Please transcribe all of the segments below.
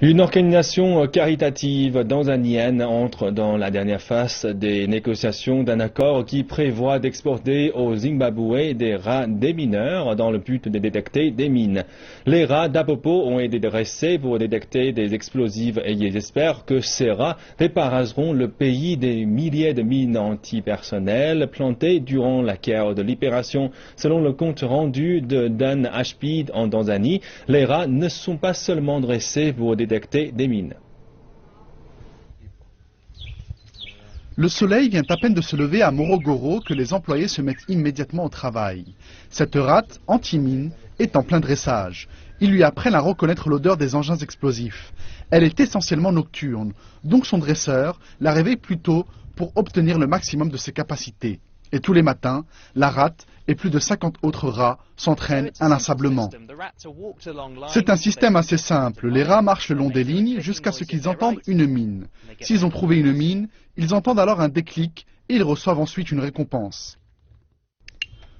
Une organisation caritative tanzanienne entre dans la dernière phase des négociations d'un accord qui prévoit d'exporter au Zimbabwe des rats démineurs dans le but de détecter des mines. Les rats d'Apopo ont été dressés pour détecter des explosifs et ils espèrent que ces rats débarrasseront le pays des milliers de mines antipersonnelles plantées durant la guerre de libération. Selon le compte rendu de Dan Ashby en Tanzanie, les rats ne sont pas seulement dressés pour détecter des mines. Le soleil vient à peine de se lever à Morogoro que les employés se mettent immédiatement au travail. Cette rate, anti-mine, est en plein dressage. Ils lui apprennent à reconnaître l'odeur des engins explosifs. Elle est essentiellement nocturne, donc son dresseur la réveille plus tôt pour obtenir le maximum de ses capacités. Et tous les matins, la rate et plus de 50 autres rats s'entraînent inlassablement. C'est un système assez simple. Les rats marchent le long des lignes jusqu'à ce qu'ils entendent une mine. S'ils ont trouvé une mine, ils entendent alors un déclic et ils reçoivent ensuite une récompense.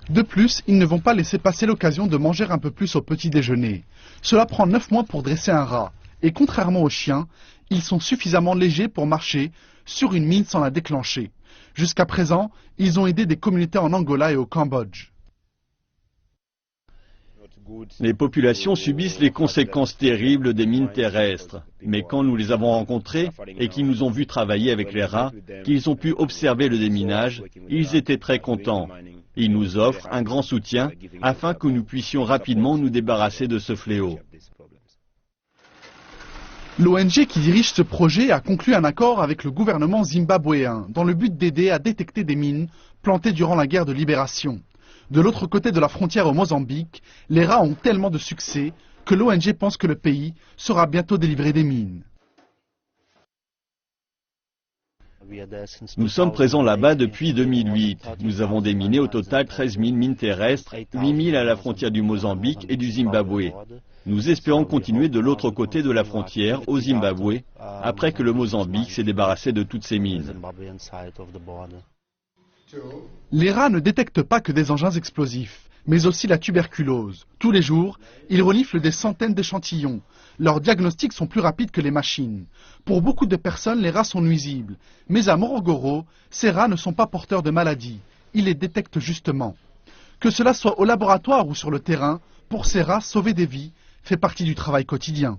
De plus, ils ne vont pas laisser passer l'occasion de manger un peu plus au petit déjeuner. Cela prend 9 mois pour dresser un rat. Et contrairement aux chiens, ils sont suffisamment légers pour marcher sur une mine sans la déclencher. Jusqu'à présent, ils ont aidé des communautés en Angola et au Cambodge. Les populations subissent les conséquences terribles des mines terrestres. Mais quand nous les avons rencontrés et qu'ils nous ont vus travailler avec les rats, qu'ils ont pu observer le déminage, ils étaient très contents. Ils nous offrent un grand soutien afin que nous puissions rapidement nous débarrasser de ce fléau. L'ONG qui dirige ce projet a conclu un accord avec le gouvernement zimbabwéen dans le but d'aider à détecter des mines plantées durant la guerre de libération. De l'autre côté de la frontière au Mozambique, les rats ont tellement de succès que l'ONG pense que le pays sera bientôt délivré des mines. Nous sommes présents là-bas depuis 2008. Nous avons déminé au total 13 000 mines terrestres, 8 000 à la frontière du Mozambique et du Zimbabwe. Nous espérons continuer de l'autre côté de la frontière, au Zimbabwe, après que le Mozambique s'est débarrassé de toutes ces mines. Les rats ne détectent pas que des engins explosifs, mais aussi la tuberculose. Tous les jours, ils reniflent des centaines d'échantillons. Leurs diagnostics sont plus rapides que les machines. Pour beaucoup de personnes, les rats sont nuisibles. Mais à Morogoro, ces rats ne sont pas porteurs de maladies. Ils les détectent justement. Que cela soit au laboratoire ou sur le terrain, pour ces rats, sauver des vies fait partie du travail quotidien.